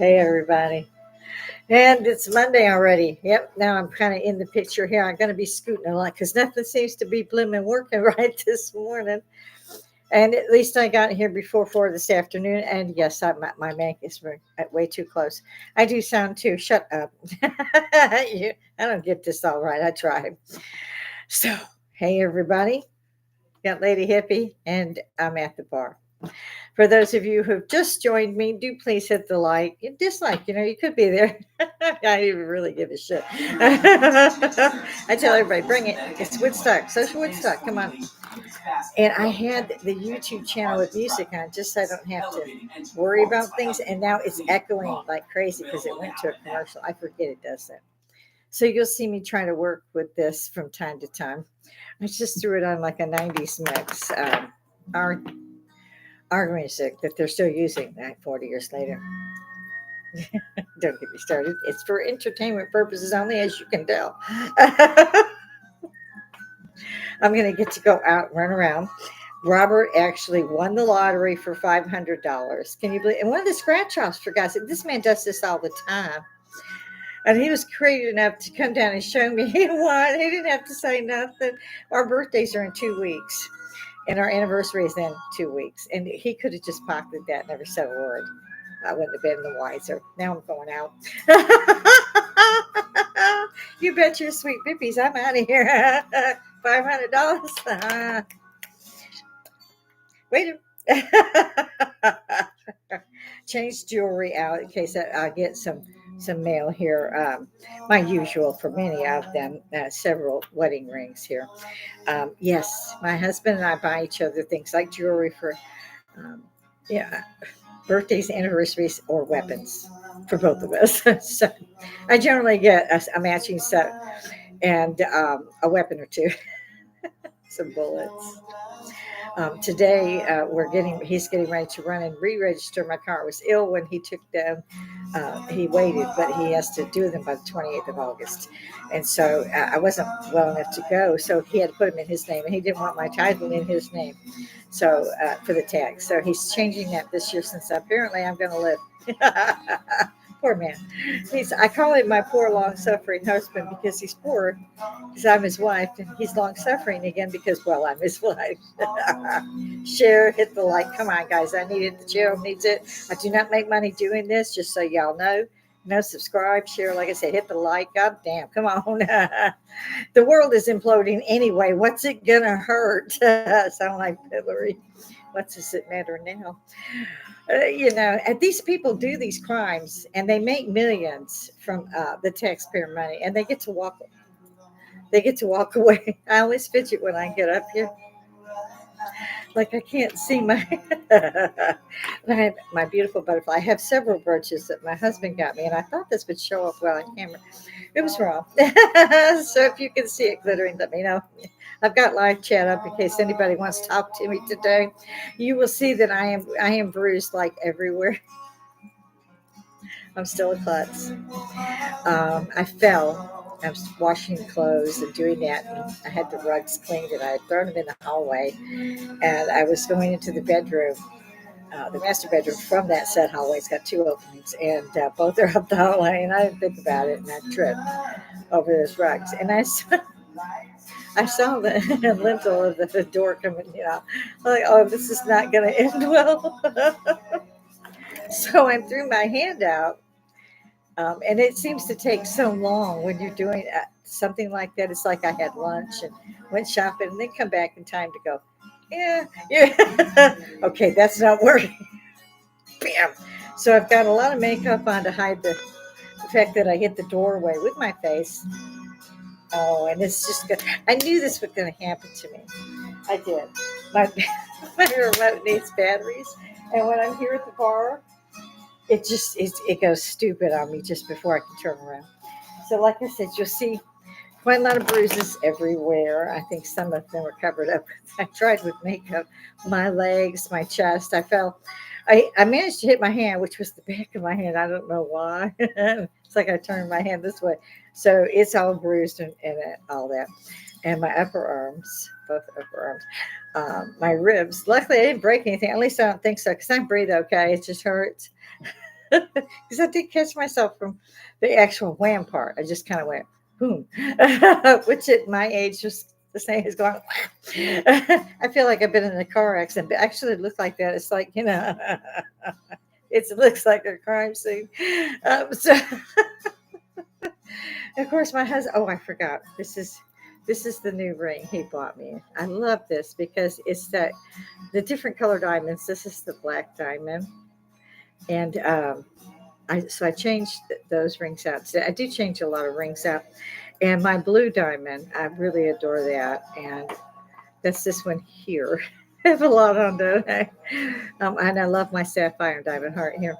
Hey, everybody. And it's Monday already. Yep. Now I'm kind of in the picture here. I'm going to be scooting a lot because nothing seems to be blooming working right this morning. And at least I got here before 4 this afternoon. And yes, my mic is way too close. I do sound too. Shut up. I don't get this all right. I tried. So, hey, everybody. Got Lady Hippy, and I'm at the bar. For those of you who've just joined me, do please hit the like and dislike. You could be there. I don't even really give a shit. I tell everybody, bring it. It's Woodstock, social Woodstock. Come on. And I had the YouTube channel with music on just so I don't have to worry about things. And now it's echoing like crazy because it went to a commercial. I forget it does that. So you'll see me trying to work with this from time to time. I just threw it on like a 90s mix. Our music that they're still using 40 years later. Don't get me started. It's for entertainment purposes only, as you can tell. I'm going to get to go out and run around. Robert actually won the lottery for $500. Can you believe? And one of the scratch offs, for God's sake, this man does this all the time. And he was creative enough to come down and show me he won. He didn't have to say nothing. Our birthdays are in 2 weeks. And our anniversary is in 2 weeks. And he could have just pocketed that, never said a word. I wouldn't have been the wiser. Now I'm going out. You bet your sweet pippies I'm out of here. $500. Wait change jewelry out in case I get some mail here. My usual for many of them, several wedding rings here. Yes, my husband and I buy each other things like jewelry for, yeah, birthdays, anniversaries, or weapons for both of us. So I generally get a matching set and a weapon or two, some bullets. Today he's getting ready to run and re-register my car. I was ill when he took them. He waited, but he has to do them by the 28th of August. And so I wasn't well enough to go. So he had to put them in his name, and he didn't want my title in his name. So for the tax. So he's changing that this year since apparently I'm going to live. Poor man. I call him my poor long-suffering husband because he's poor, because I'm his wife, and he's long-suffering again because, well, I'm his wife. Share, hit the like. Come on, guys. I need it. The channel needs it. I do not make money doing this, just so y'all know. Subscribe, share. Like I said, hit the like. God damn. Come on. The world is imploding anyway. What's it going to hurt? Sound like Hillary. What does it matter now? And these people do these crimes and they make millions from the taxpayer money, and they get to walk. They get to walk away. I always fidget when I get up here, like I can't see my. I have my beautiful butterfly. I have several brooches that my husband got me, and I thought this would show up well on camera. It was wrong. So if you can see it glittering, let me know. I've got live chat up in case anybody wants to talk to me today. You will see that I am bruised like everywhere. I'm still a klutz. I fell. I was washing clothes and doing that, and I had the rugs cleaned, and I had thrown them in the hallway, and I was going into the bedroom. The master bedroom from that set hallway. It's got 2 openings, and both are up the hallway, and I didn't think about it, and I tripped over those rugs, and I saw the lintel of the door coming, I'm like, oh, this is not going to end well. So I threw my hand out, and it seems to take so long when you're doing something like that. It's like I had lunch and went shopping and then come back in time to go, yeah. Okay, that's not working. Bam. So I've got a lot of makeup on to hide the fact that I hit the doorway with my face. Oh, and it's just good. I knew this was going to happen to me. I did. My remote needs batteries, and when I'm here at the bar, it goes stupid on me just before I can turn around. So, like I said, you'll see quite a lot of bruises everywhere. I think some of them were covered up. I tried with makeup. My legs, my chest. I fell. I managed to hit my hand, which was the back of my hand. I don't know why. It's like I turned my hand this way. So it's all bruised and all that. And my upper arms, both upper arms, my ribs. Luckily, I didn't break anything. At least I don't think so, because I breathe okay. It just hurts. Because I did catch myself from the actual wham part. I just kind of went boom, which at my age was the same as going. I feel like I've been in a car accident, but actually it looked like that. It's like it looks like a crime scene. So of course my husband. Oh, I forgot. This is the new ring he bought me. I love this because it's that the different color diamonds. This is the black diamond, and I changed those rings out. So I do change a lot of rings out, and my blue diamond, I really adore that, and that's this one here. I have a lot on, don't I? And I love my sapphire diamond heart here.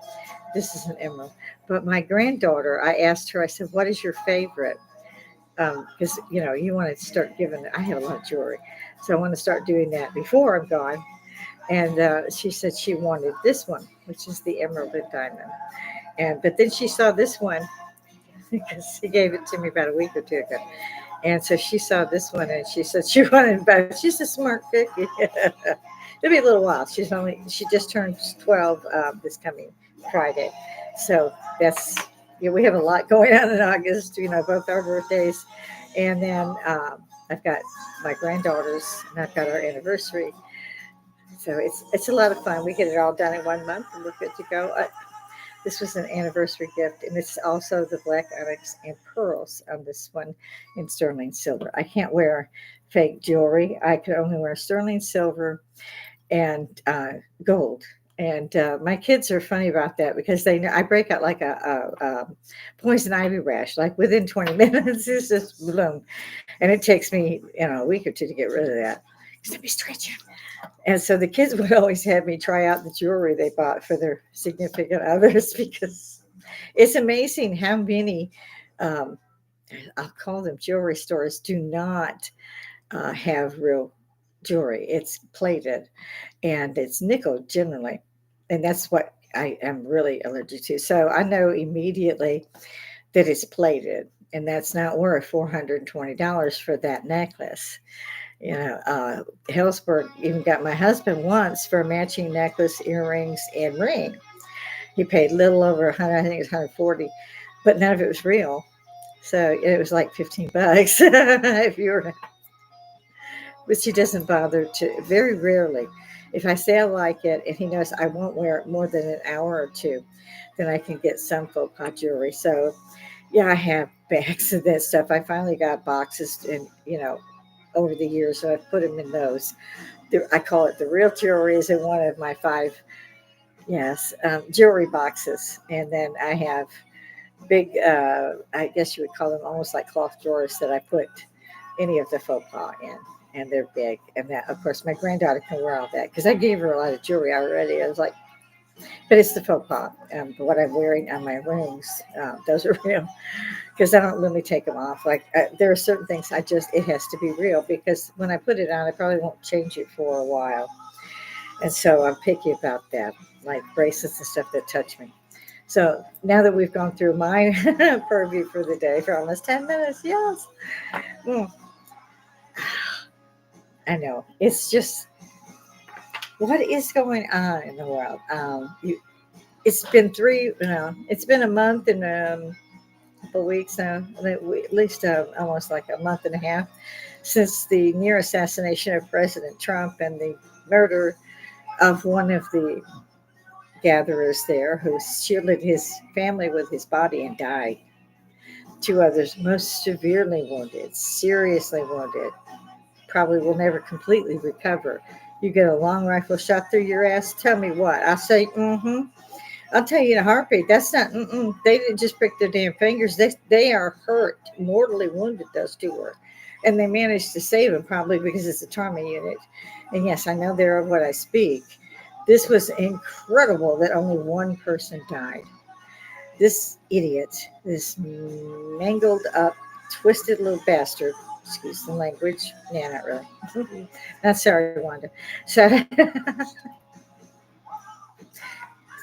This is an emerald. But my granddaughter, I asked her, I said, "What is your favorite?" Because you want to start giving. I have a lot of jewelry, so I want to start doing that before I'm gone. And she said she wanted this one, which is the emerald and diamond. But then she saw this one because he gave it to me about a week or two ago. And so she saw this one and she said she wanted it. She's a smart cookie. It'll be a little while. She just turned 12 this coming Friday. So that's, we have a lot going on in August, both our birthdays. And then I've got my granddaughters and I've got our anniversary. So it's a lot of fun. We get it all done in 1 month and we're good to go. This was an anniversary gift, and it's also the black onyx and pearls on this one in sterling silver. I can't wear fake jewelry. I can only wear sterling silver and gold. And my kids are funny about that because they know I break out like a poison ivy rash. Like within 20 minutes, it's just bloom. And it takes me, a week or two to get rid of that. Because I'd be stretching. And so the kids would always have me try out the jewelry they bought for their significant others because it's amazing how many, um, I'll call them jewelry stores, do not have real jewelry. It's plated and it's nickel generally. And that's what I am really allergic to. So I know immediately that it's plated and that's not worth $420 for that necklace. Hillsburg even got my husband once for a matching necklace, earrings, and ring. He paid little over 100, I think it was 140, but none of it was real. So it was like 15 bucks if you were, but she doesn't bother to, very rarely. If I say I like it and he knows I won't wear it more than an hour or two, then I can get some faux pas jewelry. So yeah, I have bags of that stuff. I finally got boxes and, over the years, so I've put them in those. I call it the real jewelry is in one of my 5, yes, jewelry boxes. And then I have big, I guess you would call them almost like cloth drawers that I put any of the faux pas in. And they're big. And that, of course, my granddaughter can wear all that because I gave her a lot of jewelry already. I was like, but it's the faux pas. What I'm wearing on my rings, those are real because I don't really take them off. Like there are certain things it has to be real because when I put it on, I probably won't change it for a while. And so I'm picky about that, like bracelets and stuff that touch me. So now that we've gone through my purview for the day for almost 10 minutes, yes. Mm, I know. It's just, what is going on in the world? It's been it's been a month and couple weeks now, at least almost like a month and a half since the near assassination of President Trump and the murder of one of the gatherers there who shielded his family with his body and died. 2 others most severely wounded, seriously wounded, probably will never completely recover. You get a long rifle shot through your ass, tell me what? I say, mm-hmm. I'll tell you in a heartbeat. That's not. They didn't just break their damn fingers. They are hurt, mortally wounded. Those 2 were, and they managed to save them probably because it's a trauma unit. And yes, I know they're of what I speak. This was incredible that only 1 person died. This idiot, this mangled up, twisted little bastard. Excuse the language. Yeah, not really. Not sorry, Wanda. So that's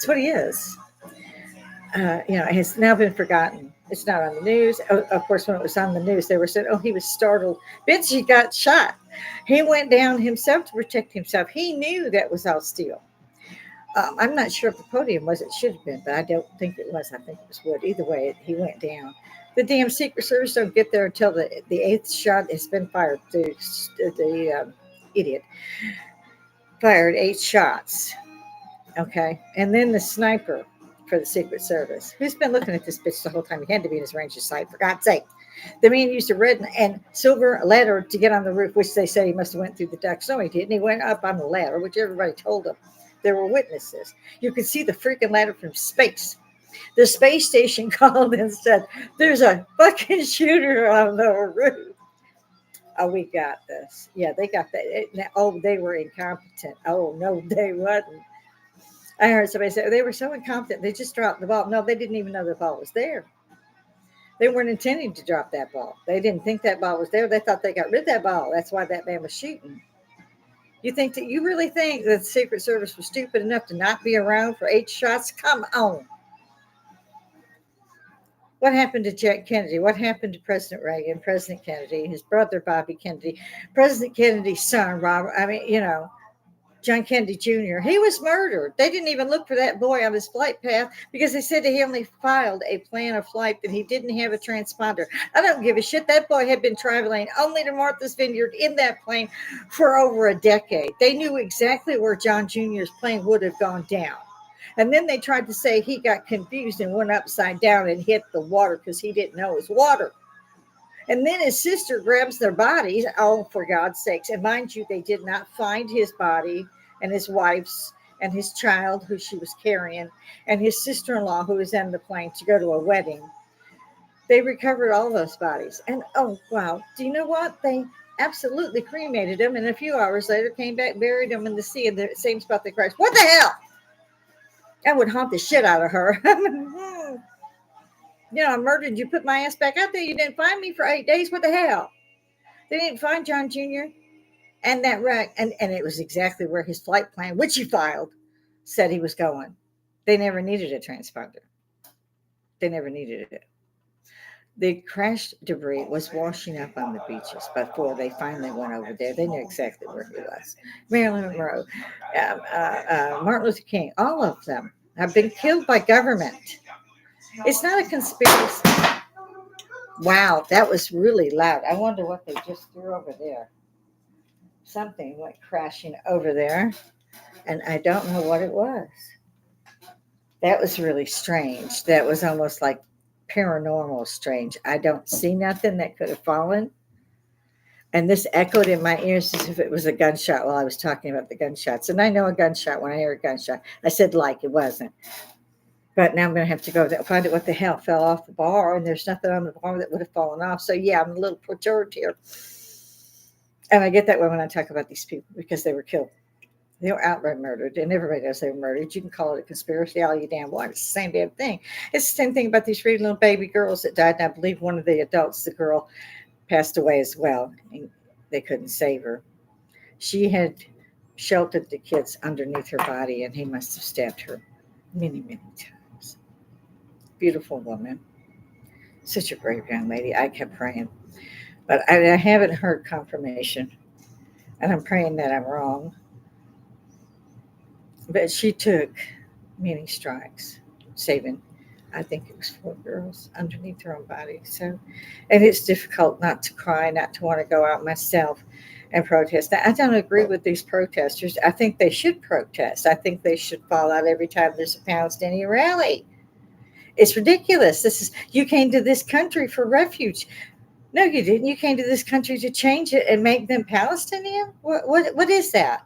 what he is. It has now been forgotten. It's not on the news. Of course, when it was on the news, they were saying, "Oh, he was startled. Bitch, he got shot. He went down himself to protect himself. He knew that was all steel." I'm not sure if the podium was. It should have been, but I don't think it was. I think it was wood. Either way, he went down. The damn Secret Service don't get there until the eighth shot has been fired. The idiot fired 8 shots. Okay, and then the sniper for the Secret Service, who's been looking at this bitch the whole time. He had to be in his range of sight. For God's sake, the man used a red and silver ladder to get on the roof, which they say he must have went through the ducts. No, he didn't. He went up on the ladder, which everybody told him. There were witnesses. You could see the freaking ladder from space. The space station called and said, "There's a fucking shooter on the roof." Oh, we got this. Yeah, they got that. Oh, they were incompetent. Oh, no, they wasn't. I heard somebody say they were so incompetent they just dropped the ball. No, they didn't even know the ball was there. They weren't intending to drop that ball. They didn't think that ball was there. They thought they got rid of that ball. That's why that man was shooting. You really think that the Secret Service was stupid enough to not be around for 8 shots? Come on. What happened to Jack Kennedy? What happened to President Reagan, President Kennedy, his brother Bobby Kennedy, President Kennedy's son, Robert? I mean, John Kennedy Jr. He was murdered. They didn't even look for that boy on his flight path because they said he only filed a plan of flight, that he didn't have a transponder. I don't give a shit. That boy had been traveling only to Martha's Vineyard in that plane for over a decade. They knew exactly where John Jr.'s plane would have gone down. And then they tried to say he got confused and went upside down and hit the water because he didn't know it was water. And then his sister grabs their bodies. Oh, for God's sakes. And mind you, they did not find his body and his wife's and his child, who she was carrying, and his sister-in-law, who was in the plane to go to a wedding. They recovered all those bodies. And, oh, wow. Do you know what? They absolutely cremated them. And a few hours later came back, buried them in the sea in the same spot they crashed. What the hell? That would haunt the shit out of her. I murdered you, put my ass back out there. You didn't find me for 8 days. What the hell? They didn't find John Jr. and that wreck. And it was exactly where his flight plan, which he filed, said he was going. They never needed a transponder. They never needed it. The crash debris was washing up on the beaches before they finally went over there. They knew exactly where he was. Marilyn Monroe, Martin Luther King, all of them have been killed by government. It's not a conspiracy. Wow, that was really loud. I wonder what they just threw over there. Something went crashing over there, and I don't know what it was. That was really strange. That was almost like paranormal strange. I don't see nothing that could have fallen. And this echoed in my ears as if it was a gunshot while I was talking about the gunshots. And I know a gunshot when I hear a gunshot. I said like it wasn't. But now I'm going to have to go find out what the hell fell off the bar. And there's nothing on the bar that would have fallen off. So, yeah, I'm a little perturbed here. And I get that way when I talk about these people because they were killed. They were outright murdered, and everybody knows they were murdered. You can call it a conspiracy all you damn want. It's the same damn thing. It's the same thing about these 3 little baby girls that died, and I believe one of the adults, the girl, passed away as well, and they couldn't save her. She had sheltered the kids underneath her body, and he must have stabbed her many, many times. Beautiful woman. Such a brave young lady. I kept praying. But I haven't heard confirmation, and I'm praying that I'm wrong. But she took many strikes, saving, I think it was 4 girls underneath her own body. So, and it's difficult not to cry, not to want to go out myself and protest. Now, I don't agree with these protesters. I think they should protest. I think they should fall out every time there's a Palestinian rally. It's ridiculous. You came to this country for refuge. No, you didn't. You came to this country to change it and make them Palestinian. What is that?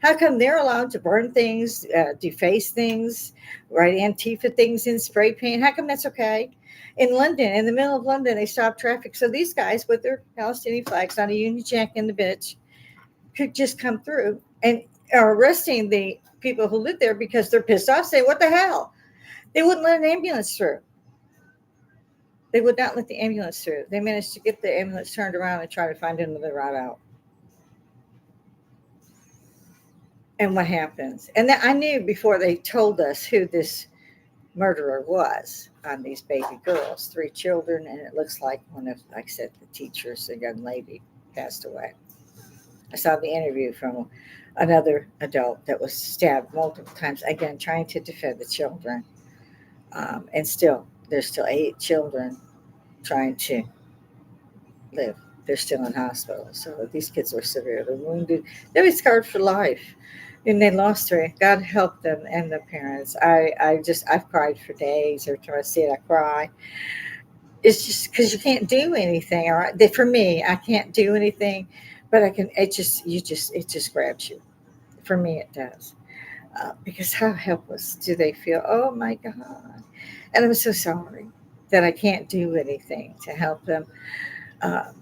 How come they're allowed to burn things, deface things, write Antifa things in spray paint? How come that's okay? In London, in the middle of London, they stopped traffic. So these guys with their Palestinian flags on a Union Jack in the bitch could just come through and are arresting the people who live there because they're pissed off, say, what the hell? They wouldn't let an ambulance through. They would not let the ambulance through. They managed to get the ambulance turned around and try to find another route out. And what happens? And I knew before they told us who this murderer was on these baby girls, 3 children, and it looks like one of, like I said, the teachers, a young lady, passed away. I saw the interview from another adult that was stabbed multiple times, again, trying to defend the children. And still, there's still 8 children trying to live. They're still in hospital. So these kids were severely wounded. They were scarred for life. And they lost her. God help them and the parents. I've cried for days. Every time I see it, I cry. It's just because you can't do anything. All right. For me, I can't do anything, but I can, it just grabs you. For me, it does. Because how helpless do they feel? Oh my God. And I'm so sorry that I can't do anything to help them. Uh,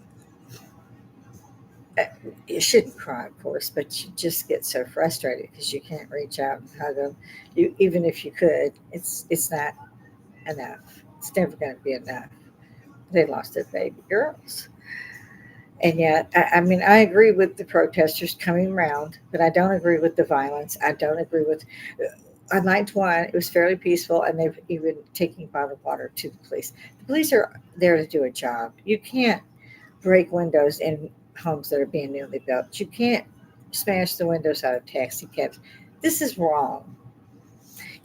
you shouldn't cry, of course, but you just get so frustrated because you can't reach out and hug them. You, even if you could, it's not enough. It's never going to be enough. They lost their baby girls, and yet, I mean, I agree with the protesters coming around, but I don't agree with the violence. I don't agree with. I liked one; it was fairly peaceful, and they've even taking bottled water to the police. The police are there to do a job. You can't break windows in homes that are being newly built. You can't smash the windows out of taxi cabs. This is wrong.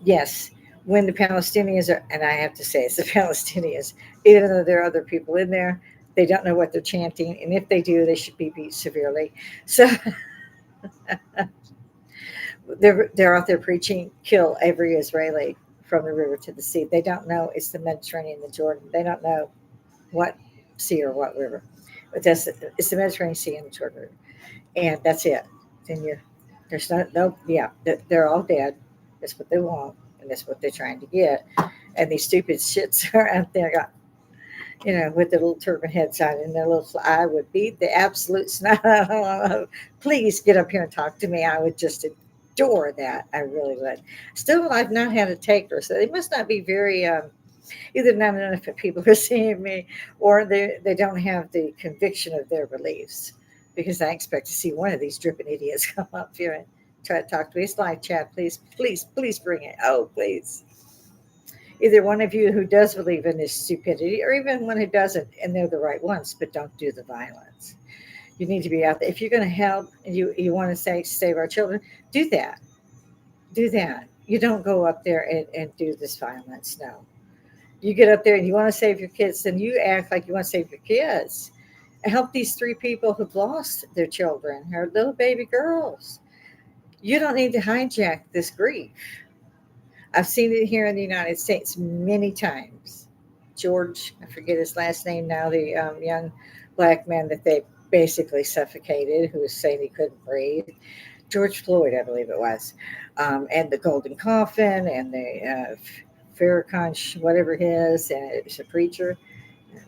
Yes, when the Palestinians are, and I have to say it's the Palestinians, even though there are other people in there, they don't know what they're chanting, and if they do, they should be beat severely. So they're out there preaching, kill every Israeli from the river to the sea. They don't know it's the Mediterranean, the Jordan. They don't know what sea or what river. But that's it's the Mediterranean Sea and the Jordan River, and that's it. Then you're there's no yeah they're all dead. That's what they want, and that's what they're trying to get. And these stupid shits are out there, got with the little turban heads on and their little. I would beat the absolute snot out of them. Please get up here and talk to me. I would just adore that. I really would. Still, I've not had a taker, so they must not be very. Either not enough people are seeing me, or they don't have the conviction of their beliefs. Because I expect to see one of these dripping idiots come up here and try to talk to me. It's live chat, please, please, please bring it. Oh, please. Either one of you who does believe in this stupidity, or even one who doesn't, and they're the right ones, but don't do the violence. You need to be out there. If you're going to help and you want to say save our children, do that. Do that. You don't go up there and do this violence. No, you get up there and you want to save your kids, then you act like you want to save your kids. Help these 3 people who've lost their children, her little baby girls. You don't need to hijack this grief. I've seen it here in the United States many times. George, I forget his last name now, the young black man that they basically suffocated, who was saying he couldn't breathe. George Floyd, I believe it was, and the golden coffin and the Farrakhan, whatever his, and it was a preacher.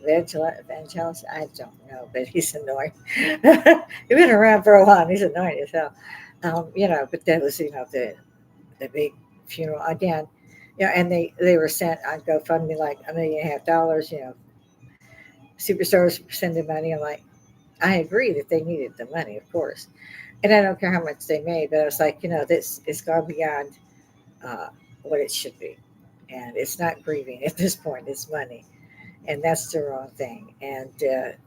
Evangelist, I don't know, but he's annoying. He's been around for a while. And he's annoying as hell. But that was the big funeral again. And they were sent on GoFundMe like $1.5 million. Superstars sending money. I'm like, I agree that they needed the money, of course, and I don't care how much they made, but I was like, this is gone beyond uh, what it should be, and it's not grieving at this point; it's money, and that's the wrong thing. And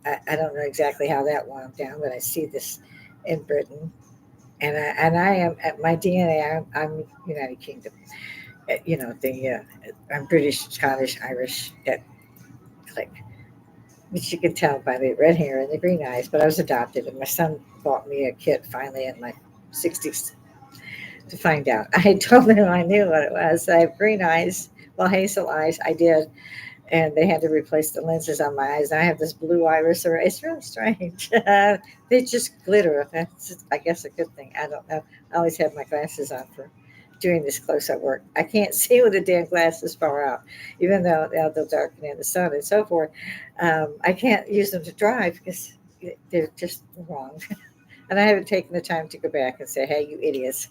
I don't know exactly how that went down, but I see this in Britain, and I am at my DNA. I'm United Kingdom. I'm British, Scottish, Irish. That click, which you can tell by the red hair and the green eyes. But I was adopted, and my son bought me a kit finally in my 60s to find out. I had told him I knew what it was. I have green eyes, well, hazel eyes. I did, and they had to replace the lenses on my eyes. And I have this blue iris, or it's really strange. They just glitter. That's, I guess, a good thing. I don't know. I always have my glasses on for doing this close up work. I can't see with the damn glasses far out, even though they'll darken in the sun and so forth. I can't use them to drive because they're just wrong. And I haven't taken the time to go back and say, hey, you idiots.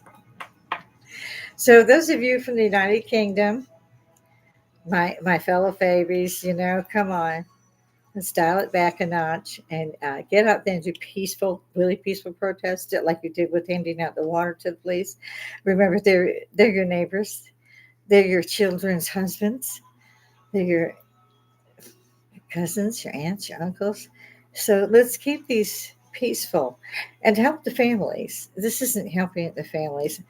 So, those of you from the United Kingdom, my fellow fabies, come on. Let's dial it back a notch and get out there and do peaceful, really peaceful protests, like you did with handing out the water to the police. Remember, they're your neighbors, they're your children's husbands, they're your cousins, your aunts, your uncles. So let's keep these. peaceful, and help the families. This isn't helping the families.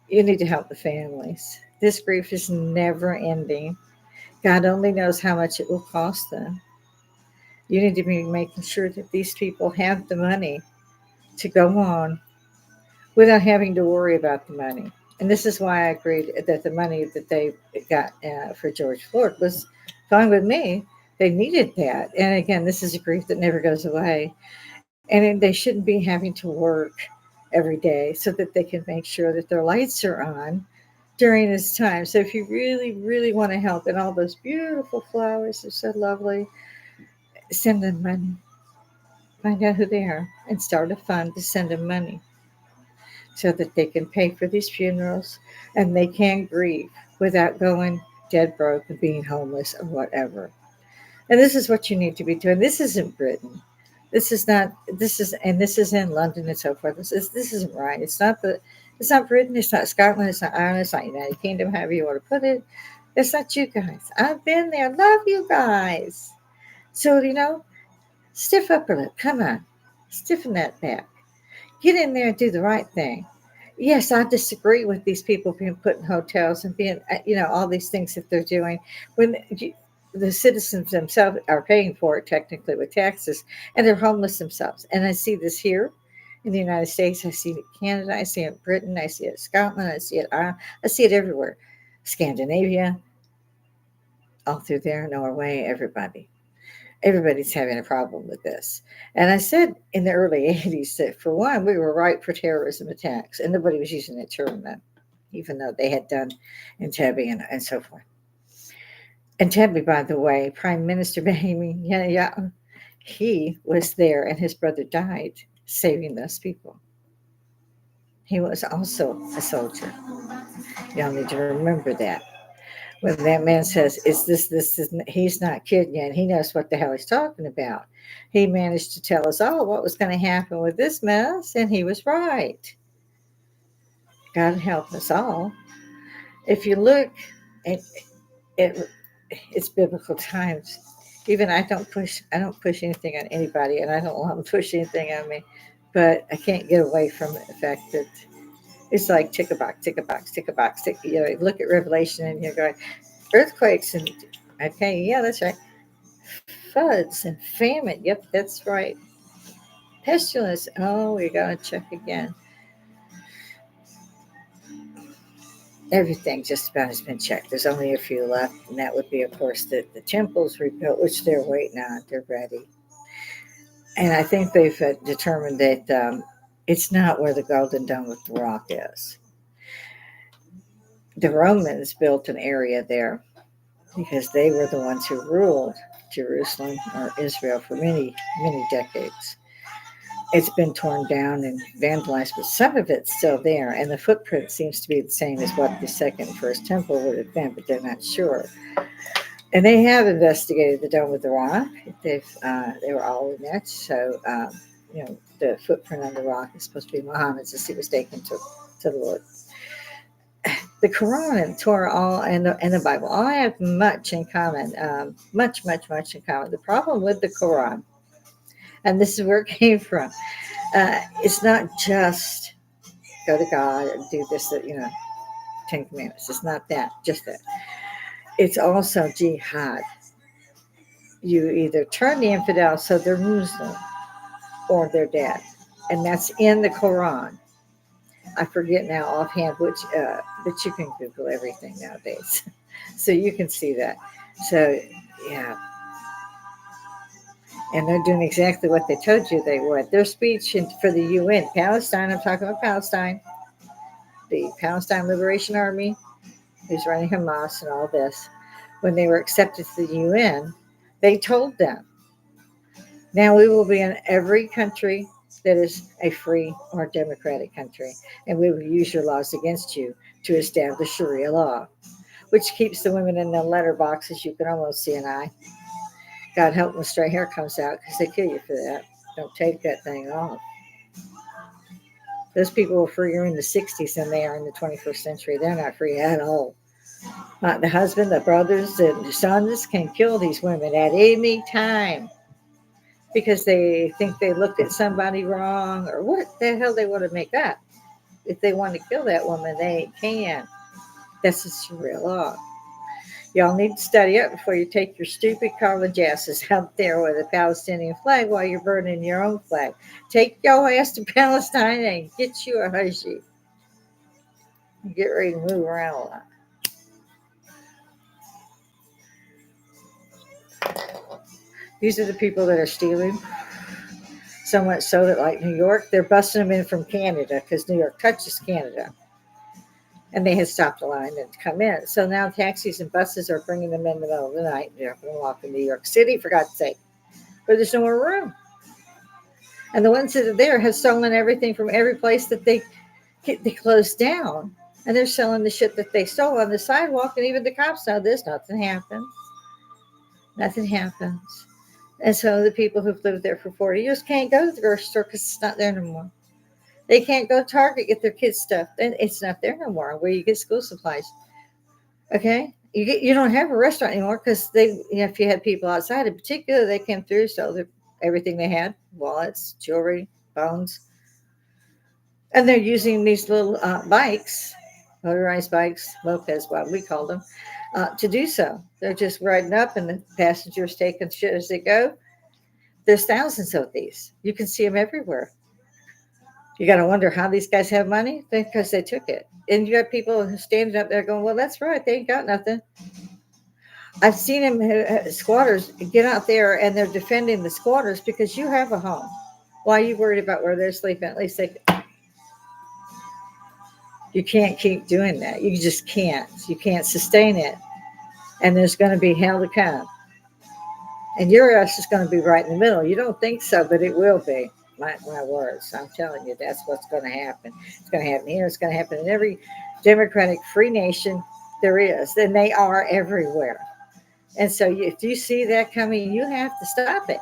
You need to help the families. This grief is never ending. God only knows how much it will cost them. You need to be making sure that these people have the money to go on without having to worry about the money. And this is why I agreed that the money that they got for George Floyd was fine with me. They needed that. And again, this is a grief that never goes away. And they shouldn't be having to work every day so that they can make sure that their lights are on during this time. So if you really, really want to help, and all those beautiful flowers are so lovely, send them money. Find out who they are and start a fund to send them money so that they can pay for these funerals and they can grieve without going dead broke and being homeless or whatever. And this is what you need to be doing. This isn't Britain. This is not. This is in London and so forth. This isn't right. It's not Britain. It's not Scotland. It's not Ireland. It's not United Kingdom. However you want to put it. It's not you guys. I've been there. Love you guys. So stiff upper lip. Come on, stiffen that back. Get in there and do the right thing. Yes, I disagree with these people being put in hotels and being, all these things that they're doing when the citizens themselves are paying for it technically with taxes, and they're homeless themselves. And I see this here in the United States. I see it in Canada. I see it in Britain. I see it in Scotland. I see it. I see it everywhere. Scandinavia, all through there, Norway, everybody. Everybody's having a problem with this. And I said in the early 80s that, for one, we were ripe for terrorism attacks, and nobody was using that term then, even though they had done Entebbe and so forth. Entebbe, by the way, Prime Minister Benjamin Netanyahu, he was there, and his brother died saving those people. He was also a soldier. Y'all need to remember that. When that man says, he's not kidding you, and he knows what the hell he's talking about. He managed to tell us all what was going to happen with this mess, and he was right. God help us all. If you look at it, it's biblical times. Even I don't push anything on anybody, and I don't want to push anything on me, but I can't get away from the fact that it's like tick a box, tick a box, tick a box, tick. Look at Revelation, and you're going, earthquakes and okay, yeah, that's right. Floods and famine. Yep, that's right. Pestilence. Oh, we gotta check again. Everything just about has been checked. There's only a few left, and that would be, of course, the temples rebuilt, which they're waiting on. They're ready, and I think they've determined that it's not where the Golden Dome with the Rock is. The Romans built an area there because they were the ones who ruled Jerusalem or Israel for many, many decades. It's been torn down and vandalized, but some of it's still there, and the footprint seems to be the same as what the second and first temple would have been, but they're not sure. And they have investigated the Dome of the Rock. They were all in it, so the footprint on the rock is supposed to be Muhammad's as he was taken to the Lord. The Quran and Torah and the Bible all have much in common, much in common. The problem with the Quran, and this is where it came from, it's not just go to God and do this, Ten Commandments. It's not that, just that. It's also jihad. You either turn the infidel so they're Muslim or they're dead. And that's in the Quran. I forget now offhand which, but you can Google everything nowadays. So you can see that. So, yeah. And they're doing exactly what they told you they would. Their speech for the UN, Palestine, I'm talking about Palestine, the Palestine Liberation Army, who's running Hamas and all this, when they were accepted to the UN, they told them, now we will be in every country that is a free or democratic country, and we will use your laws against you to establish Sharia law, which keeps the women in the letterboxes. You can almost see an eye. God help when straight hair comes out, because they kill you for that. Don't take that thing off. Those people were freer in the 60s than they are in the 21st century. They're not free at all. The husband, the brothers, the sons can kill these women at any time. because they think they looked at somebody wrong or what the hell they want to make up. If they want to kill that woman, they can. That's a Sharia law. Y'all need to study up before you take your stupid college asses out there with a Palestinian flag while you're burning your own flag. Take your ass to Palestine and get you a hushie. Get ready to move around a lot. These are the people that are stealing. So much so that, like New York, they're busting them in from Canada because New York touches Canada. And they had stopped the line and come in. So now taxis and buses are bringing them in the middle of the night. They're going to walk in New York City, for God's sake. But there's no more room. And the ones that are there have stolen everything from every place that they closed down. And they're selling the shit that they stole on the sidewalk. And even the cops know this. Nothing happens. Nothing happens. And so the people who've lived there for 40 years can't go to the grocery store because it's not there no more. They can't go to Target get their kids' stuff. And it's not there no more where you get school supplies. Okay? You don't have a restaurant anymore because if you had people outside in particular, they came through, so everything they had, wallets, jewelry, phones. And they're using these little bikes, motorized bikes, mopeds, what we call them, to do so. They're just riding up and the passengers taking shit as they go. There's thousands of these. You can see them everywhere. You got to wonder how these guys have money because they took it. And you got people standing up there going, well, that's right. They ain't got nothing. I've seen them, squatters, get out there and they're defending the squatters because you have a home. Why are you worried about where they're sleeping? At least you can't keep doing that. You just can't. You can't sustain it. And there's going to be hell to come. And your ass is going to be right in the middle. You don't think so, but it will be. My words. I'm telling you, that's what's going to happen. It's going to happen here. It's going to happen in every democratic free nation there is. And they are everywhere. And so if you see that coming, you have to stop it.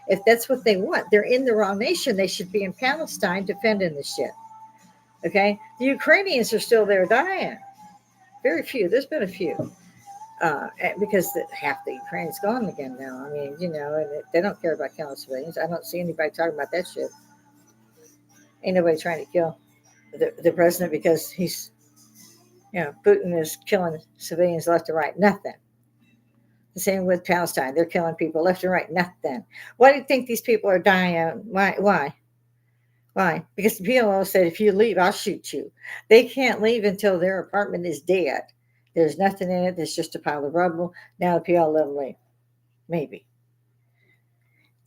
If that's what they want, they're in the wrong nation. They should be in Palestine defending the shit. Okay? The Ukrainians are still there dying. Very few. There's been a few. Because half the Ukraine's gone again now. I mean, and they don't care about killing civilians. I don't see anybody talking about that shit. Ain't nobody trying to kill the president because Putin is killing civilians left and right. Nothing. The same with Palestine. They're killing people left and right. Nothing. Why do you think these people are dying? Why? Because the PLO said, if you leave, I'll shoot you. They can't leave until their apartment is dead. There's nothing in it. There's just a pile of rubble. Now the PLO let them leave. Maybe.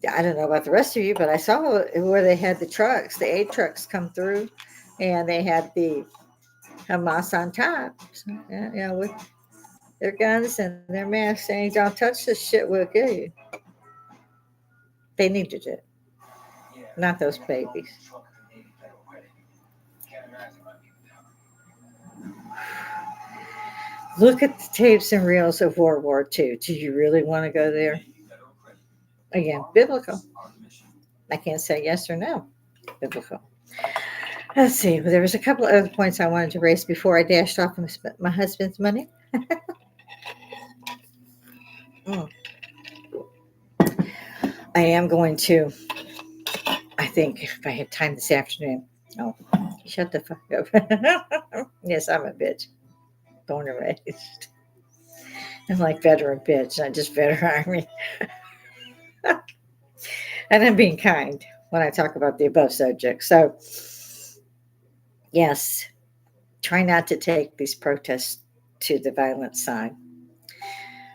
I don't know about the rest of you, but I saw where they had the trucks, the aid trucks come through, and they had the Hamas on top. So, with their guns and their masks saying, don't touch this shit, we'll kill you. They needed it. Not those babies. Look at the tapes and reels of World War II. Do you really want to go there? Again, biblical. I can't say yes or no. Biblical. Let's see. There was a couple of other points I wanted to raise before I dashed off my husband's money. I am going to, I think, if I had time this afternoon. Oh, shut the fuck up. Yes, I'm a bitch. Born and raised. I'm like veteran bitch, not just veteran army. And I'm being kind when I talk about the above subject. So, yes, try not to take these protests to the violent side.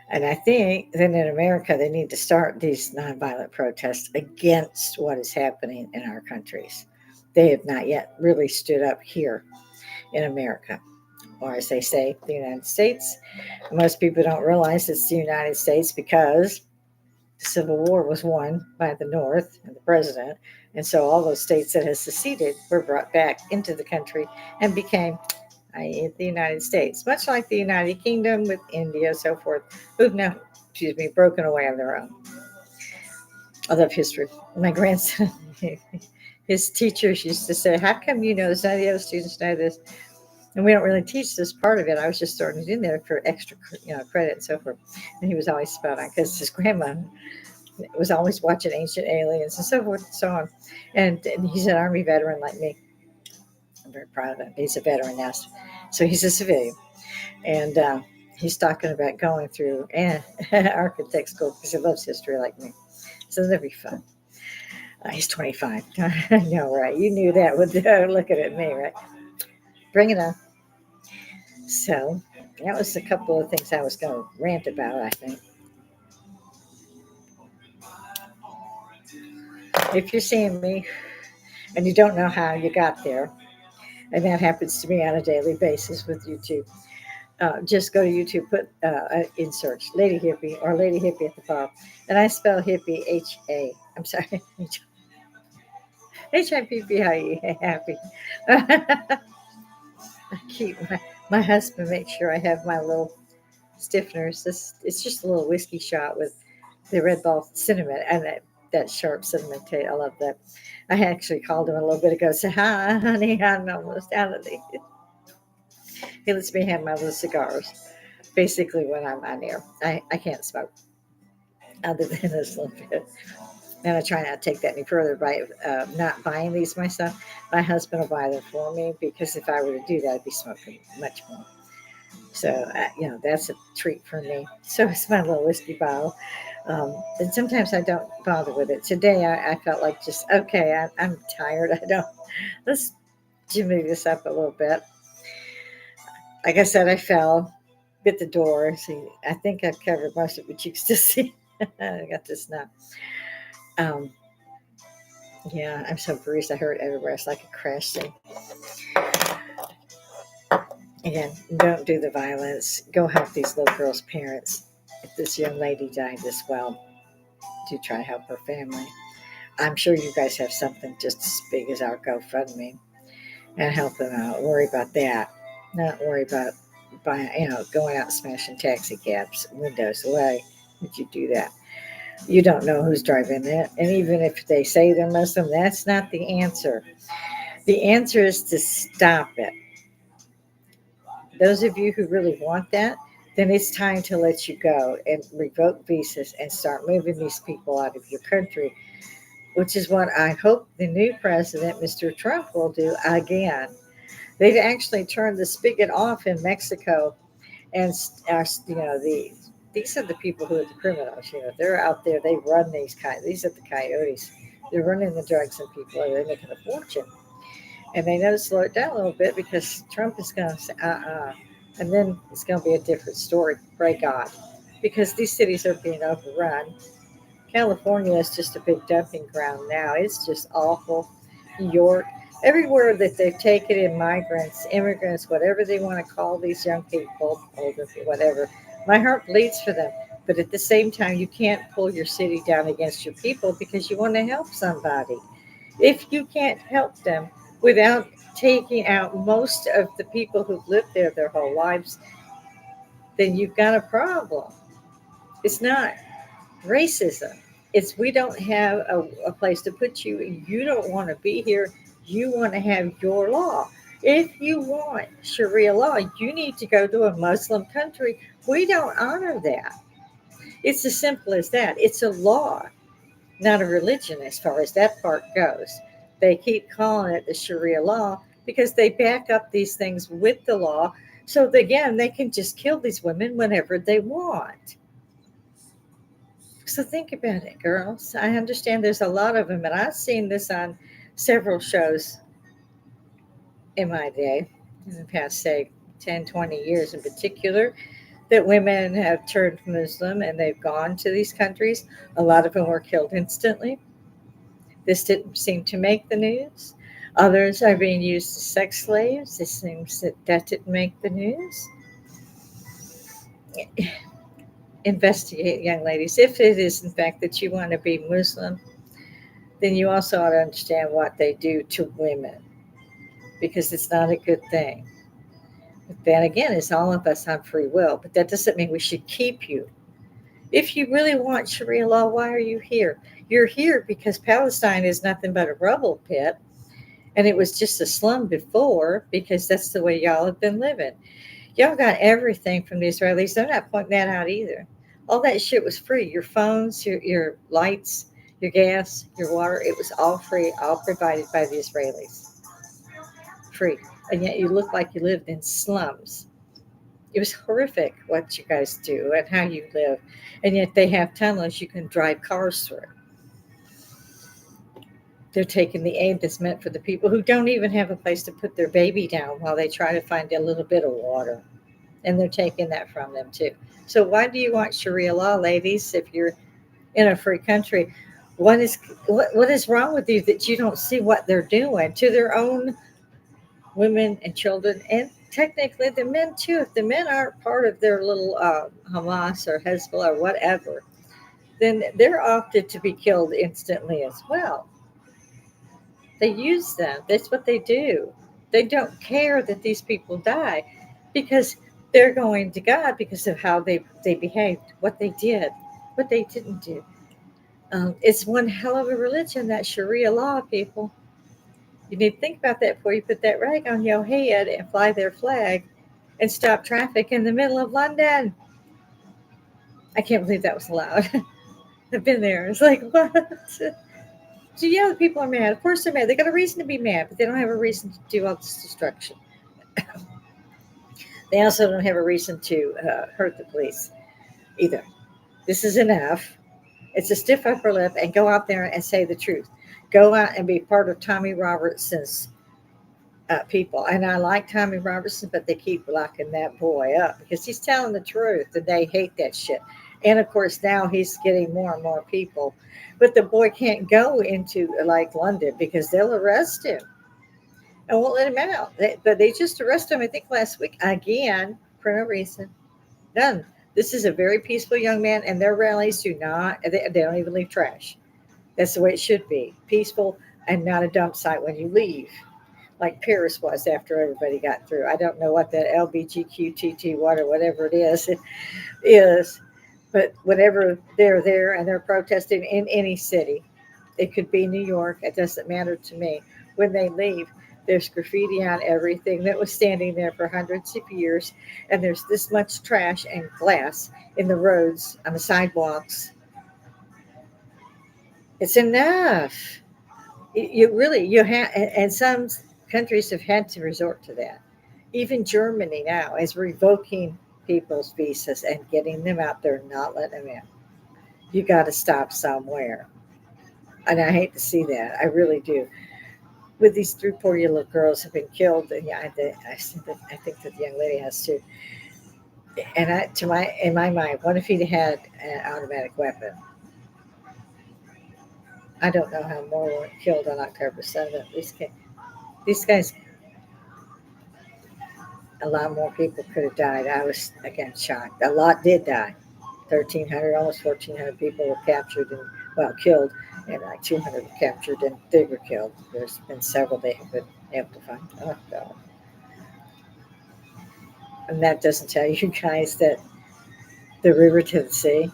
And I think that in America, they need to start these nonviolent protests against what is happening in our countries. They have not yet really stood up here in America, or as they say, the United States. Most people don't realize it's the United States because the Civil War was won by the North and the president. And so all those states that had seceded were brought back into the country and became the United States, much like the United Kingdom with India, so forth, who've now, broken away on their own. I love history. My grandson, his teachers used to say, how come you know this? None of the other students know this. And we don't really teach this part of it. I was just throwing it in there for extra, credit and so forth. And he was always spot on because his grandma was always watching Ancient Aliens and so forth and so on. And he's an Army veteran like me. I'm very proud of him. He's a veteran now, so he's a civilian. And he's talking about going through architect school because he loves history like me. So that'll be fun. He's 25. I know, right? You knew that with looking at me, right? Bring it on. So that was a couple of things I was going to rant about, I think. If you're seeing me and you don't know how you got there, and that happens to me on a daily basis with YouTube, just go to YouTube, put in search Lady Hippy or Lady Hippy at the Bar. And I spell hippie H-A. I'm sorry. Hippie, happy. I keep my husband makes sure I have my little stiffeners. It's just a little whiskey shot with the Red Ball cinnamon and that sharp cinnamon taste. I love that. I actually called him a little bit ago. Said, "Hi, honey, I'm almost out of these." He lets me have my little cigars. Basically, when I'm on air, I can't smoke other than this little bit. And I try not to take that any further by not buying these myself. My husband will buy them for me because if I were to do that, I'd be smoking much more. So, that's a treat for me. So it's my little whiskey bottle. And sometimes I don't bother with it. Today, I felt like just, okay, I'm tired. Let's jimmy this up a little bit. Like I said, I fell, bit the door. See, I think I've covered most of what you can still see. I got this now. Um, yeah, I'm so bruised. I hurt everywhere. It's like a crash thing. Again, don't do the violence. Go help these little girls' parents. If this young lady died as well, do try to help her family. I'm sure you guys have something just as big as our GoFundMe and help them out. Worry about that. Not worry about going out and smashing taxi cabs windows. Why would you do that? You don't know who's driving it. And even if they say they're Muslim, that's not the answer. The answer is to stop it. Those of you who really want that, then it's time to let you go and revoke visas and start moving these people out of your country, which is what I hope the new president, Mr. Trump, will do again. They've actually turned the spigot off in Mexico, and these are the people who are the criminals. They're out there. They run these These are the coyotes. They're running the drugs, and people are making a fortune. And they know to slow it down a little bit because Trump is going to say, and then it's going to be a different story. Pray God, because these cities are being overrun. California is just a big dumping ground now. It's just awful. New York, everywhere that they've taken in migrants, immigrants, whatever they want to call these young people, older people, whatever. My heart bleeds for them. But at the same time, you can't pull your city down against your people because you want to help somebody. If you can't help them without taking out most of the people who've lived there their whole lives, then you've got a problem. It's not racism. It's we don't have a place to put you. You don't want to be here. You want to have your law. If you want Sharia law, you need to go to a Muslim country. We don't honor that. It's as simple as that. It's a law, not a religion as far as that part goes. They keep calling it the Sharia law because they back up these things with the law. So again, they can just kill these women whenever they want. So think about it, girls. I understand there's a lot of them, and I've seen this on several shows in my day, in the past, say, 10, 20 years in particular, that women have turned Muslim and they've gone to these countries. A lot of them were killed instantly. This didn't seem to make the news. Others are being used as sex slaves. It seems that didn't make the news. Investigate, young ladies. If it is, in fact, that you want to be Muslim, then you also ought to understand what they do to women because it's not a good thing. But then again, it's all of us on free will, but that doesn't mean we should keep you. If you really want Sharia law, why are you here? You're here because Palestine is nothing but a rubble pit, and it was just a slum before because that's the way y'all have been living. Y'all got everything from the Israelis. They're not pointing that out either. All that shit was free. Your phones, your lights, your gas, your water, it was all free, all provided by the Israelis. Free. And yet you look like you lived in slums. It was horrific what you guys do and how you live. And yet they have tunnels you can drive cars through. They're taking the aid that's meant for the people who don't even have a place to put their baby down while they try to find a little bit of water. And they're taking that from them too. So why do you want Sharia law, ladies, if you're in a free country? What is wrong with you that you don't see what they're doing to their own women and children, and technically the men too? If the men aren't part of their little Hamas or Hezbollah or whatever, then they're opted to be killed instantly as well. They use them. That's what they do. They don't care that these people die because they're going to God because of how they behaved, what they did, what they didn't do. It's one hell of a religion, that Sharia law, people. You need to think about that before you put that rag on your head and fly their flag and stop traffic in the middle of London. I can't believe that was allowed. I've been there. It's like, what? So, yeah, the people are mad. Of course they're mad. They got a reason to be mad, but they don't have a reason to do all this destruction. They also don't have a reason to hurt the police either. This is enough. It's a stiff upper lip, and go out there and say the truth. Go out and be part of Tommy Robertson's people. And I like Tommy Robertson, but they keep locking that boy up because he's telling the truth, and they hate that shit. And of course, now he's getting more and more people. But the boy can't go into like London because they'll arrest him and won't let him out. But they just arrested him, I think, last week again for no reason. None. This is a very peaceful young man, and their rallies do not, they don't even leave trash. That's the way it should be, peaceful and not a dump site when you leave, like Paris was after everybody got through. I don't know what that LBGQTT what or whatever it is, but whenever they're there and they're protesting in any city, it could be New York, it doesn't matter to me. When they leave, there's graffiti on everything that was standing there for hundreds of years, and there's this much trash and glass in the roads, on the sidewalks. It's enough. You really, you have, and some countries have had to resort to that. Even Germany now is revoking people's visas and getting them out there, not letting them in. You got to stop somewhere. And I hate to see that. I really do. With these three poor little girls have been killed, and yeah, I think that the young lady has too. And in my mind, what if he'd had an automatic weapon? I don't know how more were killed on October 7th. These guys, a lot more people could have died. I was again shocked. A lot did die. 1,300, almost 1,400 people were captured and killed, and like 200 were captured and they were killed. There's been several they have been able to find. Oh God! And that doesn't tell you guys that the river to the sea.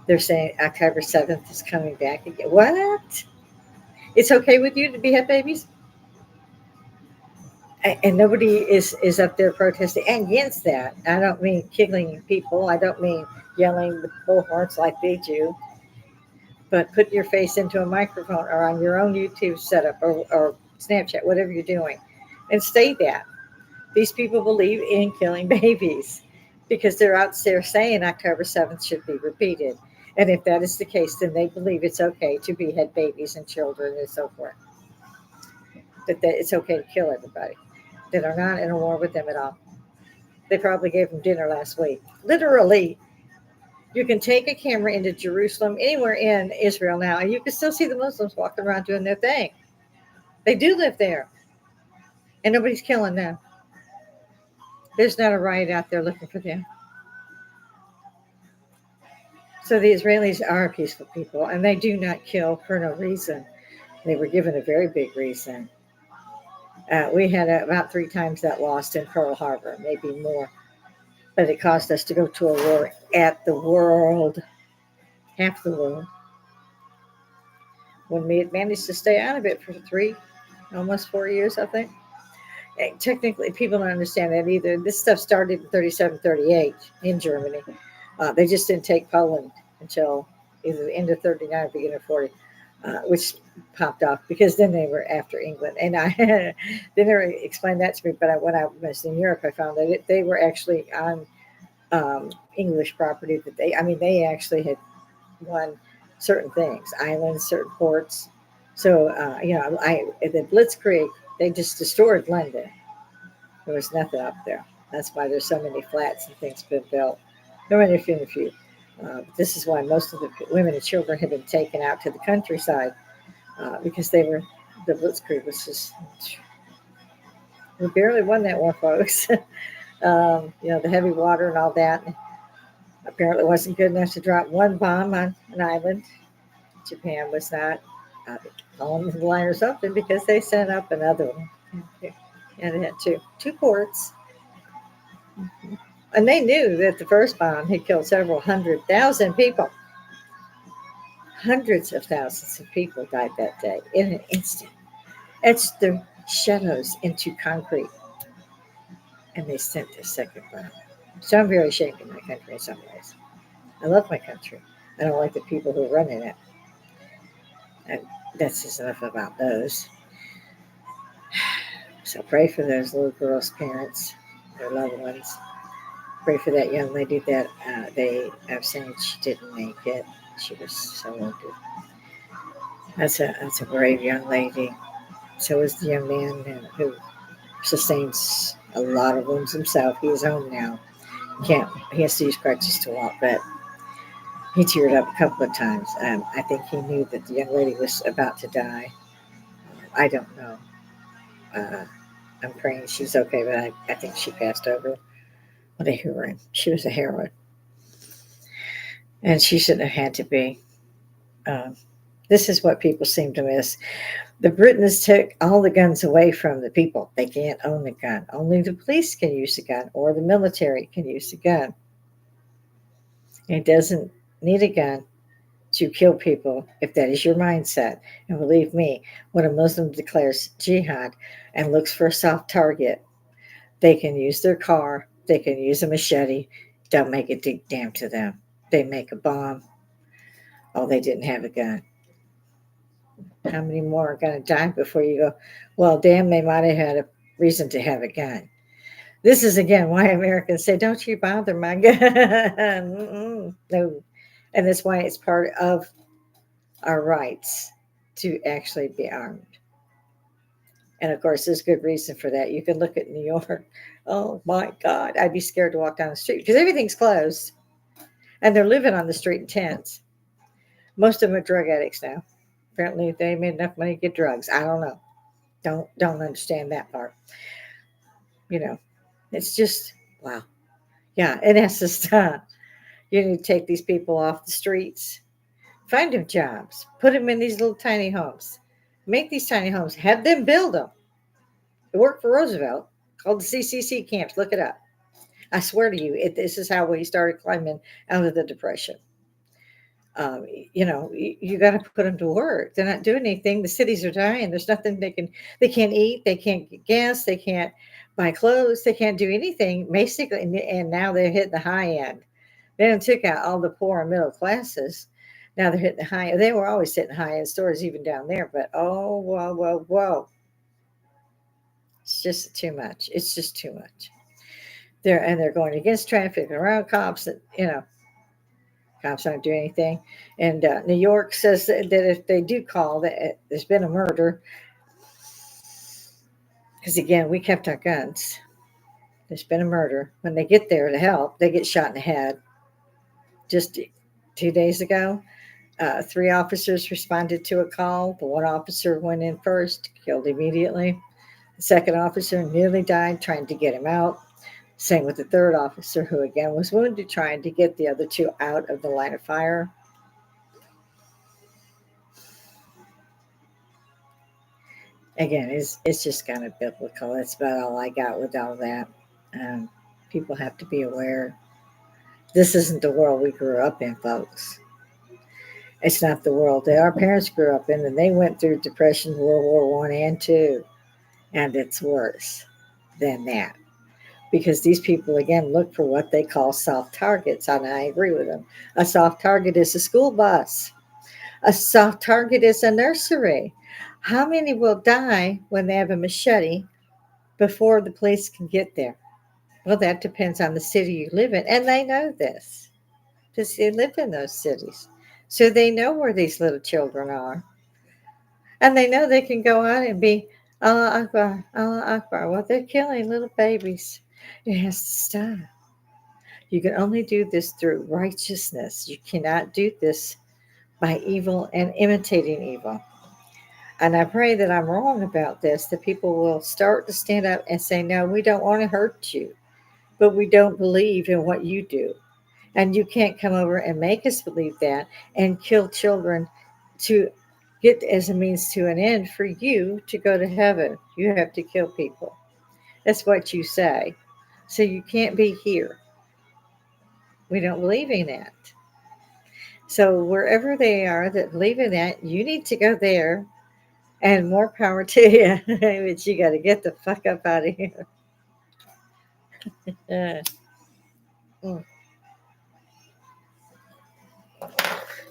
They're saying October 7th is coming back again. What? It's okay with you to behead babies? And nobody is up there protesting against that. I don't mean killing people. I don't mean yelling with bullhorns like they do. But put your face into a microphone or on your own YouTube setup or Snapchat, whatever you're doing, and say that these people believe in killing babies because they're out there saying October 7th should be repeated. And if that is the case, then they believe it's okay to behead babies and children and so forth. That it's okay to kill everybody. That are not in a war with them at all. They probably gave them dinner last week. Literally, you can take a camera into Jerusalem, anywhere in Israel now, and you can still see the Muslims walking around doing their thing. They do live there, and nobody's killing them. There's not a riot out there looking for them. So the Israelis are peaceful people, and they do not kill for no reason. They were given a very big reason. We had about 3 times that lost in Pearl Harbor, maybe more. But it caused us to go to a war at the world, half the world. When we had managed to stay out of it for 3, almost 4 years, I think. Technically, people don't understand that either. This stuff started in 37, 38 in Germany. They just didn't take Poland until either the end of 39 or beginning of 40, which popped off because then they were after England. And they never explained that to me. But when I was in Europe, I found that they were actually on English property that they actually had won certain things, islands, certain ports. So, the Blitzkrieg, they just destroyed London. There was nothing up there. That's why there's so many flats and things been built. There were a few. This is why most of the women and children have been taken out to the countryside because the Blitzkrieg was just, we barely won that war, folks. The heavy water and all that apparently wasn't good enough to drop one bomb on an island. Japan was not on the line or something because they sent up another one. And they had two ports. And they knew that the first bomb had killed several 100,000 people. Hundreds of thousands of people died that day in an instant. Etched their shadows into concrete. And they sent the second bomb. So I'm very ashamed of my country in some ways. I love my country. I don't like the people who are running it. And that's just enough about those. So pray for those little girls' parents, their loved ones. Pray for that young lady that they have saying she didn't make it. She was so wounded. That's a brave young lady. So is the young man who sustains a lot of wounds himself. He is home now. He has to use crutches to walk, but he teared up a couple of times. I think he knew that the young lady was about to die. I don't know. I'm praying she's okay, but I think she passed over. What a heroine. She was a heroine. And she shouldn't have had to be. This is what people seem to miss. The Britons took all the guns away from the people. They can't own a gun. Only the police can use a gun or the military can use a gun. It doesn't need a gun to kill people if that is your mindset. And believe me, when a Muslim declares jihad and looks for a soft target, they can use their car, they can use a machete. Don't make a damn to them. They make a bomb. Oh, they didn't have a gun. How many more are going to die before you go, well, damn, they might have had a reason to have a gun. This is, again, why Americans say, don't you bother my gun. No. And that's why it's part of our rights to actually be armed. And of course, there's good reason for that. You can look at New York. Oh my God, I'd be scared to walk down the street because everything's closed. And they're living on the street in tents. Most of them are drug addicts now. Apparently, they made enough money to get drugs. I don't know. Don't understand that part. It's just, wow. Yeah, it has to stop. You need to take these people off the streets. Find them jobs. Put them in these little tiny homes. Make these tiny homes. Have them build them. It worked for Roosevelt. Called the CCC camps. Look it up. I swear to you, this is how we started climbing out of the Depression. You got to put them to work. They're not doing anything. The cities are dying. There's nothing they can't eat. They can't get gas. They can't buy clothes. They can't do anything basically. And now they're hitting the high end. They done took out all the poor and middle classes. Now they're hitting the high. They were always hitting high end stores even down there. But oh, whoa. It's just too much. It's just too much. They're going against traffic, around cops that, cops aren't doing anything. And New York says that if they do call, that there's been a murder. Because again, we kept our guns. There's been a murder. When they get there to help, they get shot in the head. Just 2 days ago, 3 officers responded to a call. The one officer went in first, killed immediately. The second officer nearly died trying to get him out. Same with the third officer, who again was wounded, trying to get the other 2 out of the line of fire. Again, it's just kind of biblical. That's about all I got with all that. People have to be aware. This isn't the world we grew up in, folks. It's not the world that our parents grew up in, and they went through Depression, World War I and II, and it's worse than that. because these people again look for what they call soft targets, and I agree with them. A soft target is a school bus. A soft target is a nursery. How many will die when they have a machete before the police can get there? Well, that depends on the city you live in, and they know this because they live in those cities. So they know where these little children are, and they know they can go out and be Allah Akbar, Allah Akbar. Well, they're killing little babies. It has to stop. You can only do this through righteousness. You cannot do this by evil and imitating evil. And I pray that I'm wrong about this, that people will start to stand up and say, no, we don't want to hurt you, but we don't believe in what you do. And you can't come over and make us believe that and kill children to get as a means to an end for you to go to heaven. You have to kill people. That's what you say. So you can't be here. We don't believe in that. So wherever they are that believe in that, you need to go there, and more power to you. But you got to get the fuck up out of here. Uh, mm.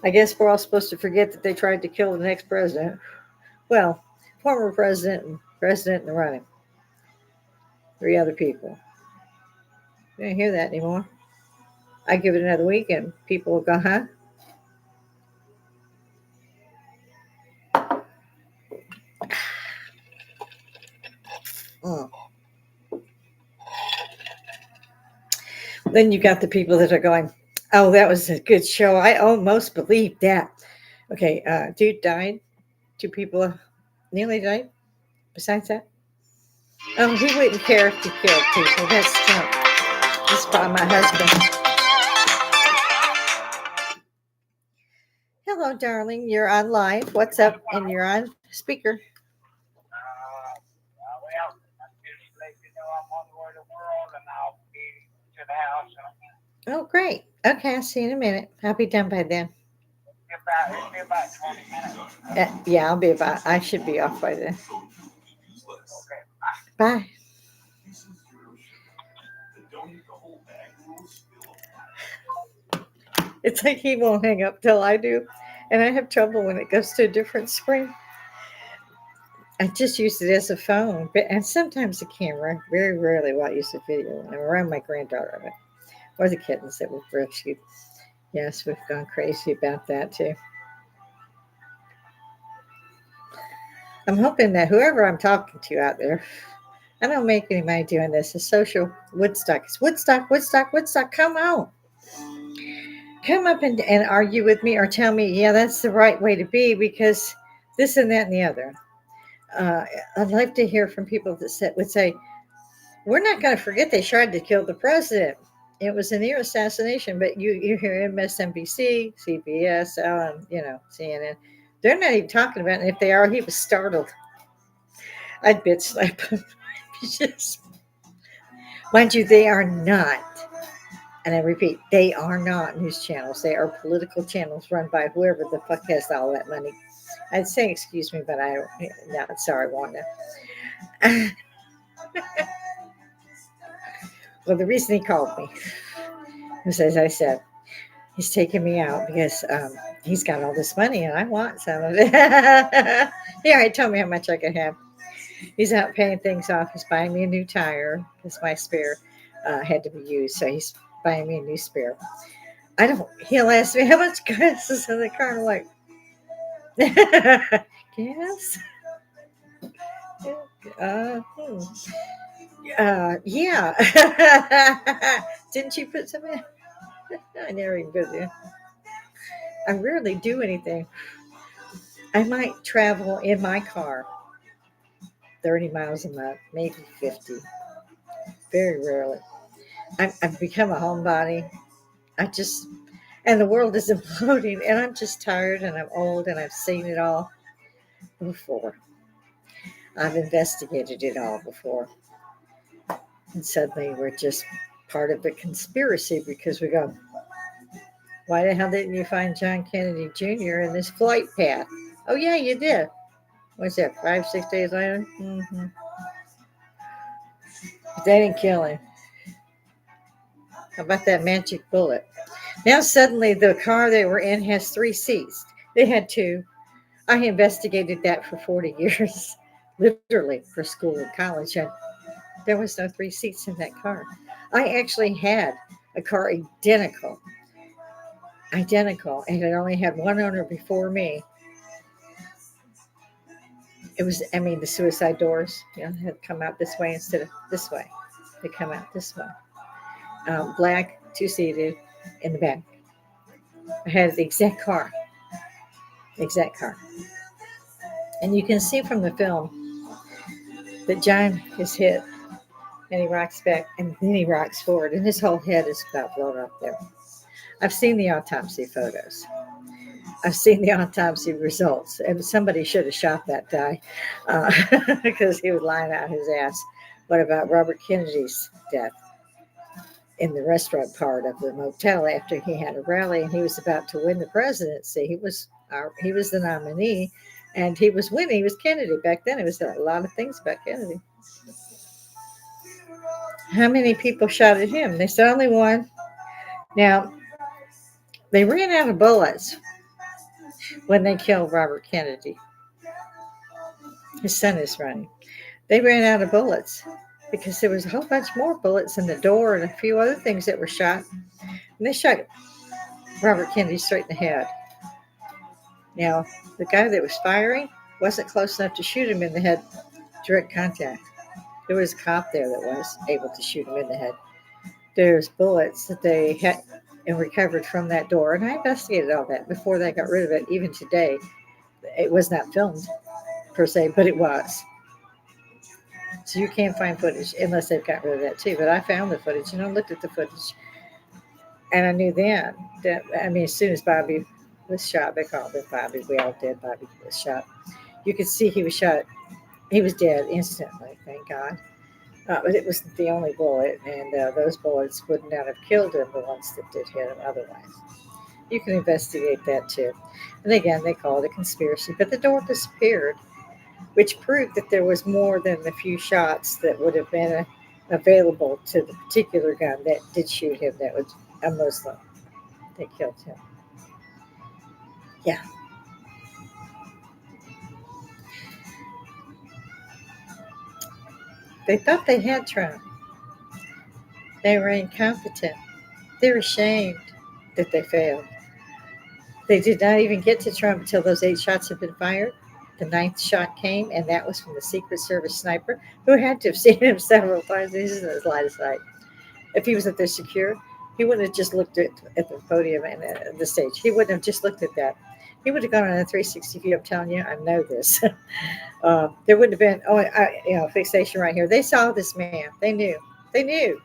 I guess we're all supposed to forget that they tried to kill the next president. Well, former president and president in the running. Three other people. You don't hear that anymore. I give it another week and people will go, huh? Mm. Then you got the people that are going, oh, that was a good show. I almost believed that. Okay, dude died. Two people nearly died. Besides that, oh, he wouldn't care if he killed people. That's Trump. This is by my husband. Hello, darling. You're on live. What's up? And you're on speaker. Well, just let you know I'm on the way to the world and I'll be to the house Oh, great. Okay, I'll see you in a minute. I'll be done by then. it'll be about 20 minutes. Yeah, I'll be about. I should be off by then. Okay. Bye. It's like he won't hang up till I do, and I have trouble when it goes to a different screen. I just use it as a phone, but and sometimes a camera. Very rarely will I use a video when I'm around my granddaughter or the kittens that we've rescued. Yes, we've gone crazy about that too. I'm hoping that whoever I'm talking to out there, I don't make any money doing this. It's social Woodstock. It's Woodstock, Woodstock, Woodstock. Come on. Come up and argue with me or tell me, yeah, that's the right way to be because this and that and the other. Uh, I'd like to hear from people that would say, we're not going to forget they tried to kill the president. It was a near assassination, but you hear MSNBC, CBS, CNN. They're not even talking about it. If they are, he was startled. I'd bitch slap him. Just, mind you, they are not. And I repeat, they are not news channels. They are political channels run by whoever the fuck has all that money. I'd say excuse me, but I don't. No, sorry, Wanda. Well, the reason he called me was, as I said, he's taking me out because he's got all this money and I want some of it. He already told me how much I could have. He's out paying things off. He's buying me a new tire because my spare had to be used. So he's buying me a new spare. He'll ask me how much gas is in the car. I'm like, gas? Hmm. Yeah. Didn't you put some in? I never even put it in. I rarely do anything. I might travel in my car 30 miles a month, maybe 50. Very rarely. I've become a homebody. And the world is imploding, and I'm just tired, and I'm old, and I've seen it all before. I've investigated it all before. And suddenly we're just part of a conspiracy because we go, why the hell didn't you find John Kennedy Jr. in this flight path? Oh, yeah, you did. What's that, 5, 6 days later? Mm-hmm. But they didn't kill him. How about that magic bullet? Now suddenly the car they were in has 3 seats. They had two. I investigated that for 40 years, literally for school and college, and there was no 3 seats in that car. I actually had a car identical, and it only had one owner before me. It was, I mean, the suicide doors, had come out this way instead of this way. They come out this way. Black, two seated, in the back. I had the exact car. And you can see from the film that John is hit and he rocks back and then he rocks forward and his whole head is about blown up there. I've seen the autopsy photos. I've seen the autopsy results, and somebody should have shot that guy because he was lying out his ass. What about Robert Kennedy's death in the restaurant part of the motel after he had a rally and he was about to win the presidency? He was the nominee, and he was winning. He was Kennedy back then. It was a lot of things about Kennedy. How many people shot at him? They said only one. Now they ran out of bullets when they killed Robert Kennedy. His son is running. They ran out of bullets because there was a whole bunch more bullets in the door and a few other things that were shot. And they shot Robert Kennedy straight in the head. Now, the guy that was firing wasn't close enough to shoot him in the head, direct contact. There was a cop there that was able to shoot him in the head. There's bullets that they had and recovered from that door. And I investigated all that before they got rid of it. Even today, it was not filmed per se, but it was. So you can't find footage unless they've got rid of that too. But I found the footage and I looked at the footage, and I knew then that, I mean, as soon as Bobby was shot, they called him Bobby. We all did. Bobby was shot. You could see he was shot. He was dead instantly. Thank God. But it wasn't the only bullet, and those bullets would not have killed him. The ones that did hit him otherwise. You can investigate that too. And again, they call it a conspiracy. But the door disappeared, which proved that there was more than the few shots that would have been available to the particular gun that did shoot him. That was a Muslim. They killed him. Yeah. They thought they had Trump. They were incompetent. They're ashamed that they failed. They did not even get to Trump until those 8 shots had been fired. The ninth shot came, and that was from the Secret Service sniper who had to have seen him several times. This is his line of sight. If he was up there secure, he wouldn't have just looked at the podium and the stage. He wouldn't have just looked at that. He would have gone on a 360 view. I'm telling you, I know this. There wouldn't have been, fixation right here. They saw this man. They knew. They knew.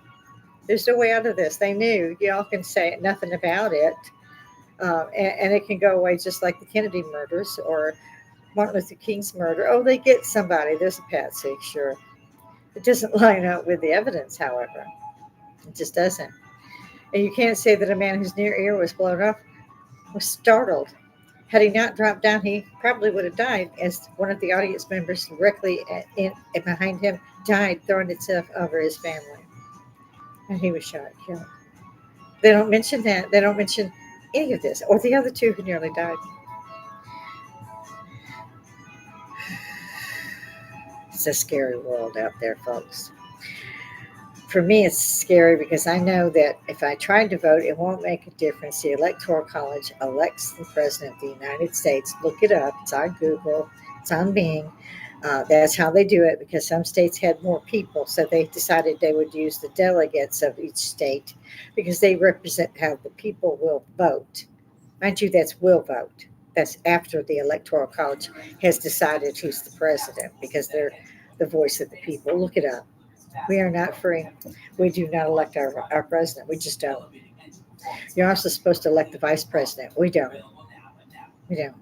There's no way out of this. They knew. Y'all can say nothing about it. And it can go away just like the Kennedy murders or Martin Luther King's murder. Oh, they get somebody. There's a patsy, sure. It doesn't line up with the evidence, however. It just doesn't. And you can't say that a man whose near ear was blown off was startled. Had he not dropped down, he probably would have died, as one of the audience members directly behind him died, throwing itself over his family. And he was shot and killed. They don't mention that. They don't mention any of this, or the other two who nearly died. It's a scary world out there, folks. For me, it's scary because I know that if I tried to vote, it won't make a difference. The Electoral College elects the President of the United States. Look it up. It's on Google. It's on Bing. That's how they do it because some states had more people. So they decided they would use the delegates of each state because they represent how the people will vote. Mind you, that's will vote. That's after the Electoral College has decided who's the president because they're the voice of the people. Look it up. We are not free. We do not elect our president. We just don't. You're also supposed to elect the vice president. We don't. We don't.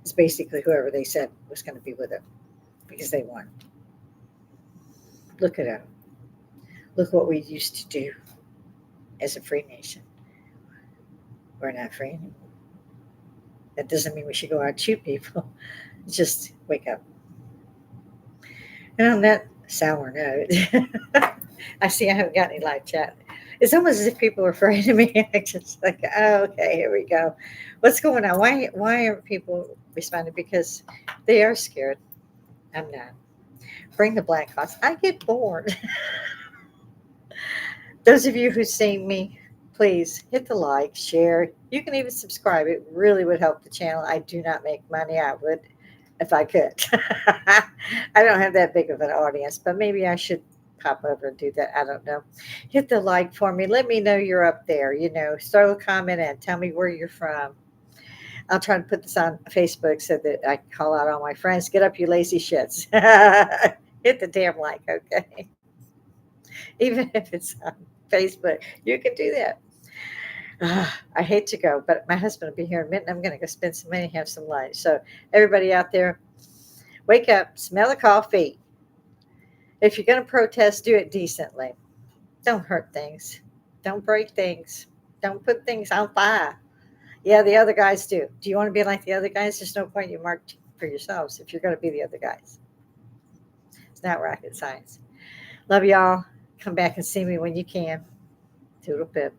It's basically whoever they said was going to be with it because they won. Look it up. Look what we used to do as a free nation. We're not free anymore. That doesn't mean we should go out and shoot people. Just wake up. And on that sour note, I see I haven't got any live chat. It's almost as if people are afraid of me. I'm just like, oh, okay, here we go. What's going on? Why aren't people responding? Because they are scared. I'm not. Bring the black horse. I get bored. Those of you who've seen me, please hit the like, share. You can even subscribe. It really would help the channel. I do not make money. I would if I could. I don't have that big of an audience, but maybe I should pop over and do that. I don't know. Hit the like for me. Let me know you're up there. Throw a comment in. Tell me where you're from. I'll try to put this on Facebook so that I can call out all my friends. Get up, you lazy shits. Hit the damn like, okay? Even if it's on Facebook, you can do that. I hate to go, but my husband will be here in a minute. And I'm going to go spend some money, have some lunch. So, everybody out there, wake up, smell the coffee. If you're going to protest, do it decently. Don't hurt things. Don't break things. Don't put things on fire. Yeah, the other guys do. Do you want to be like the other guys? There's no point you mark for yourselves if you're going to be the other guys. It's not rocket science. Love y'all. Come back and see me when you can. Toodle pip.